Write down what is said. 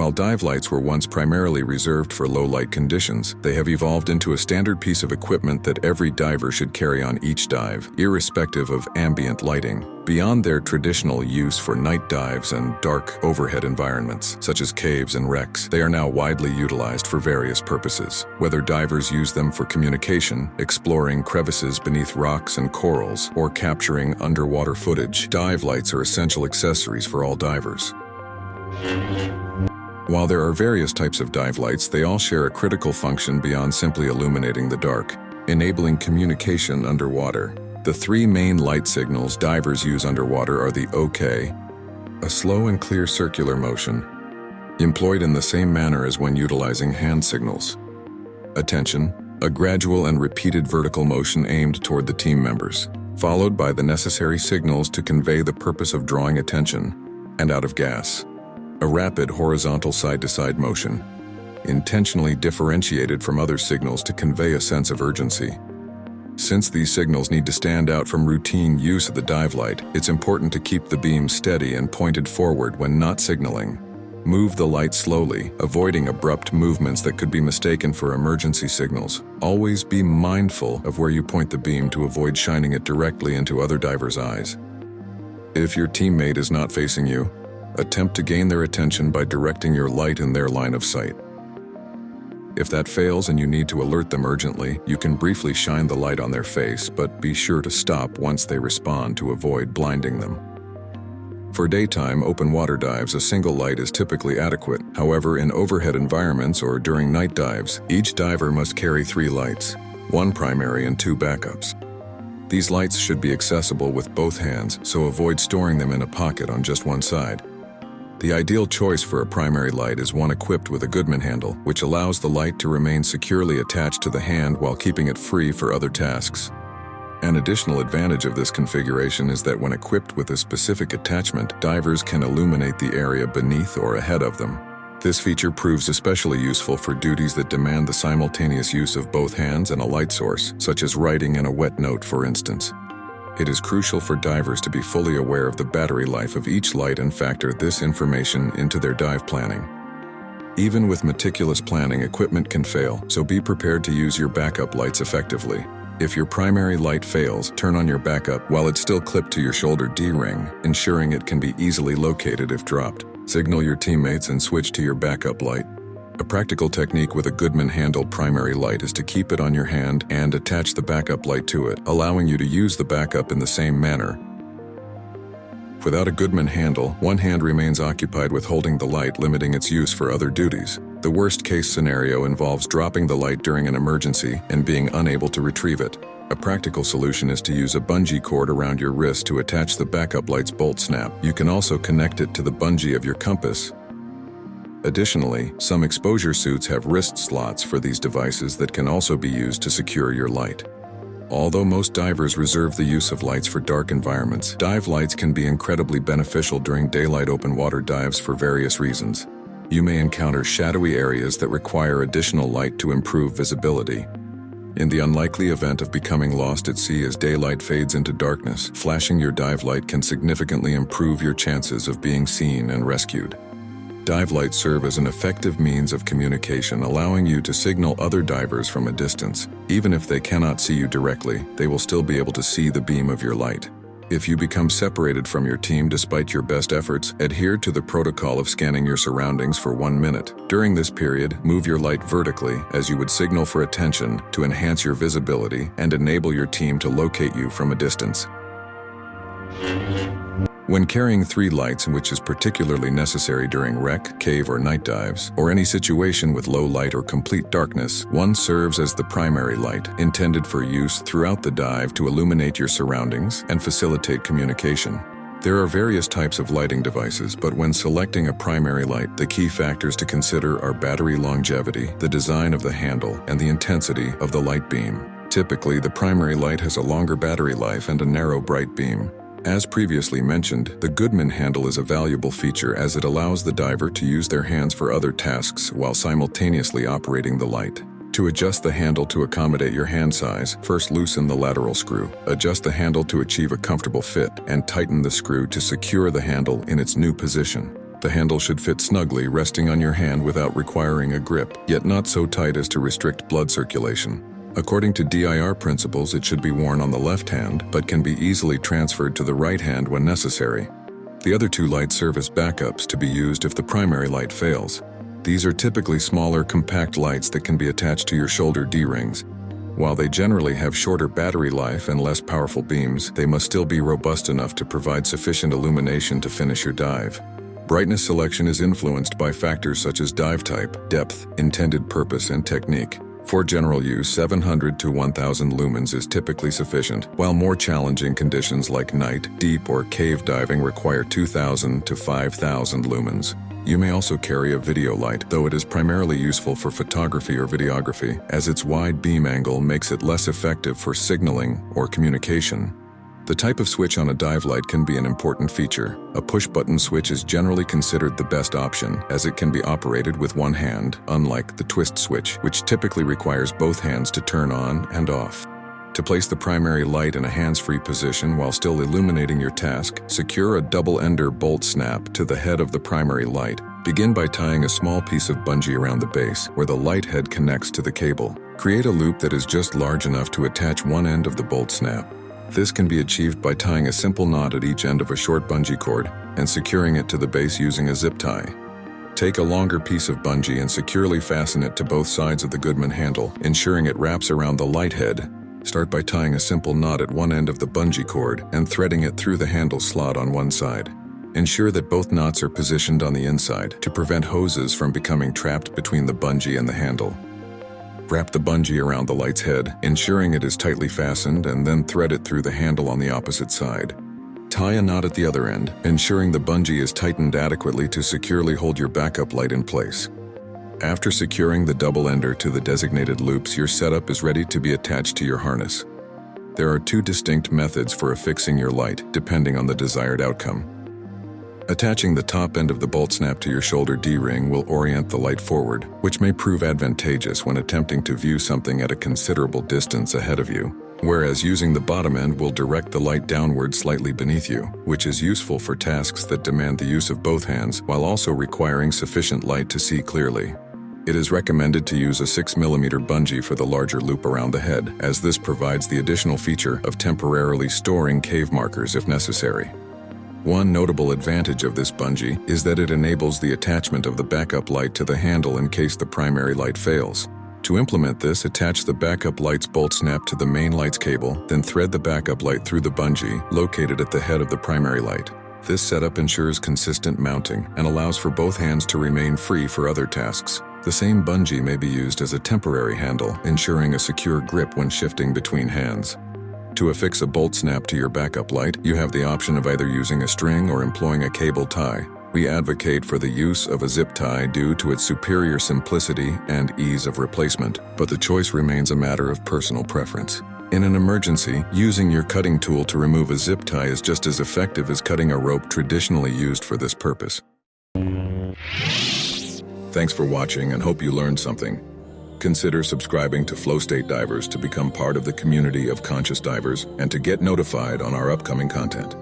While dive lights were once primarily reserved for low light conditions, they have evolved into a standard piece of equipment that every diver should carry on each dive, irrespective of ambient lighting. Beyond their traditional use for night dives and dark overhead environments, such as caves and wrecks, they are now widely utilized for various purposes. Whether divers use them for communication, exploring crevices beneath rocks and corals, or capturing underwater footage, dive lights are essential accessories for all divers. While there are various types of dive lights, they all share a critical function beyond simply illuminating the dark, enabling communication underwater. The three main light signals divers use underwater are the OK, a slow and clear circular motion, employed in the same manner as when utilizing hand signals. Attention, a gradual and repeated vertical motion aimed toward the team members, followed by the necessary signals to convey the purpose of drawing attention, and out of gas. A rapid horizontal side-to-side motion, intentionally differentiated from other signals to convey a sense of urgency. Since these signals need to stand out from routine use of the dive light, it's important to keep the beam steady and pointed forward when not signaling. Move the light slowly, avoiding abrupt movements that could be mistaken for emergency signals. Always be mindful of where you point the beam to avoid shining it directly into other divers' eyes. If your teammate is not facing you, attempt to gain their attention by directing your light in their line of sight. If that fails and you need to alert them urgently, you can briefly shine the light on their face, but be sure to stop once they respond to avoid blinding them. For daytime open water dives, a single light is typically adequate. However, in overhead environments or during night dives, each diver must carry 3 lights, 1 primary and 2 backups. These lights should be accessible with both hands, so avoid storing them in a pocket on just one side. The ideal choice for a primary light is one equipped with a Goodman handle, which allows the light to remain securely attached to the hand while keeping it free for other tasks. An additional advantage of this configuration is that when equipped with a specific attachment, divers can illuminate the area beneath or ahead of them. This feature proves especially useful for duties that demand the simultaneous use of both hands and a light source, such as writing in a wet note, for instance. It is crucial for divers to be fully aware of the battery life of each light and factor this information into their dive planning. Even with meticulous planning, equipment can fail, so be prepared to use your backup lights effectively. If your primary light fails, turn on your backup while it's still clipped to your shoulder D-ring, ensuring it can be easily located if dropped. Signal your teammates and switch to your backup light. A practical technique with a Goodman handled primary light is to keep it on your hand and attach the backup light to it, allowing you to use the backup in the same manner. Without a Goodman handle, one hand remains occupied with holding the light, limiting its use for other duties. The worst-case scenario involves dropping the light during an emergency and being unable to retrieve it. A practical solution is to use a bungee cord around your wrist to attach the backup light's bolt snap. You can also connect it to the bungee of your compass. Additionally, some exposure suits have wrist slots for these devices that can also be used to secure your light. Although most divers reserve the use of lights for dark environments, dive lights can be incredibly beneficial during daylight open water dives for various reasons. You may encounter shadowy areas that require additional light to improve visibility. In the unlikely event of becoming lost at sea as daylight fades into darkness, flashing your dive light can significantly improve your chances of being seen and rescued. Dive lights serve as an effective means of communication, allowing you to signal other divers from a distance. Even if they cannot see you directly, they will still be able to see the beam of your light. If you become separated from your team despite your best efforts, adhere to the protocol of scanning your surroundings for 1 minute. During this period, move your light vertically as you would signal for attention to enhance your visibility and enable your team to locate you from a distance. When carrying 3 lights, which is particularly necessary during wreck, cave, or night dives, or any situation with low light or complete darkness, one serves as the primary light, intended for use throughout the dive to illuminate your surroundings and facilitate communication. There are various types of lighting devices, but when selecting a primary light, the key factors to consider are battery longevity, the design of the handle, and the intensity of the light beam. Typically, the primary light has a longer battery life and a narrow, bright beam. As previously mentioned, the Goodman handle is a valuable feature as it allows the diver to use their hands for other tasks while simultaneously operating the light. To adjust the handle to accommodate your hand size, first loosen the lateral screw. Adjust the handle to achieve a comfortable fit, and tighten the screw to secure the handle in its new position. The handle should fit snugly, resting on your hand without requiring a grip, yet not so tight as to restrict blood circulation. According to DIR principles, it should be worn on the left hand, but can be easily transferred to the right hand when necessary. The other two lights serve as backups to be used if the primary light fails. These are typically smaller, compact lights that can be attached to your shoulder D-rings. While they generally have shorter battery life and less powerful beams, they must still be robust enough to provide sufficient illumination to finish your dive. Brightness selection is influenced by factors such as dive type, depth, intended purpose, and technique. For general use, 700 to 1000 lumens is typically sufficient, while more challenging conditions like night, deep, or cave diving require 2000 to 5000 lumens. You may also carry a video light, though it is primarily useful for photography or videography, as its wide beam angle makes it less effective for signaling or communication. The type of switch on a dive light can be an important feature. A push-button switch is generally considered the best option, as it can be operated with one hand, unlike the twist switch, which typically requires both hands to turn on and off. To place the primary light in a hands-free position while still illuminating your task, secure a double-ender bolt snap to the head of the primary light. Begin by tying a small piece of bungee around the base, where the light head connects to the cable. Create a loop that is just large enough to attach one end of the bolt snap. This can be achieved by tying a simple knot at each end of a short bungee cord and securing it to the base using a zip tie. Take a longer piece of bungee and securely fasten it to both sides of the Goodman handle, ensuring it wraps around the light head. Start by tying a simple knot at one end of the bungee cord and threading it through the handle slot on one side. Ensure that both knots are positioned on the inside to prevent hoses from becoming trapped between the bungee and the handle. Wrap the bungee around the light's head, ensuring it is tightly fastened, and then thread it through the handle on the opposite side. Tie a knot at the other end, ensuring the bungee is tightened adequately to securely hold your backup light in place. After securing the double ender to the designated loops, your setup is ready to be attached to your harness. There are two distinct methods for affixing your light, depending on the desired outcome. Attaching the top end of the bolt snap to your shoulder D-ring will orient the light forward, which may prove advantageous when attempting to view something at a considerable distance ahead of you, whereas using the bottom end will direct the light downward slightly beneath you, which is useful for tasks that demand the use of both hands while also requiring sufficient light to see clearly. It is recommended to use a 6mm bungee for the larger loop around the head, as this provides the additional feature of temporarily storing cave markers if necessary. One notable advantage of this bungee is that it enables the attachment of the backup light to the handle in case the primary light fails. To implement this, attach the backup light's bolt snap to the main light's cable, then thread the backup light through the bungee located at the head of the primary light. This setup ensures consistent mounting and allows for both hands to remain free for other tasks. The same bungee may be used as a temporary handle, ensuring a secure grip when shifting between hands. To affix a bolt snap to your backup light, you have the option of either using a string or employing a cable tie. We advocate for the use of a zip tie due to its superior simplicity and ease of replacement, but the choice remains a matter of personal preference. In an emergency, using your cutting tool to remove a zip tie is just as effective as cutting a rope traditionally used for this purpose. Thanks for watching and hope you learned something. Consider subscribing to FlowState Divers to become part of the community of conscious divers and to get notified on our upcoming content.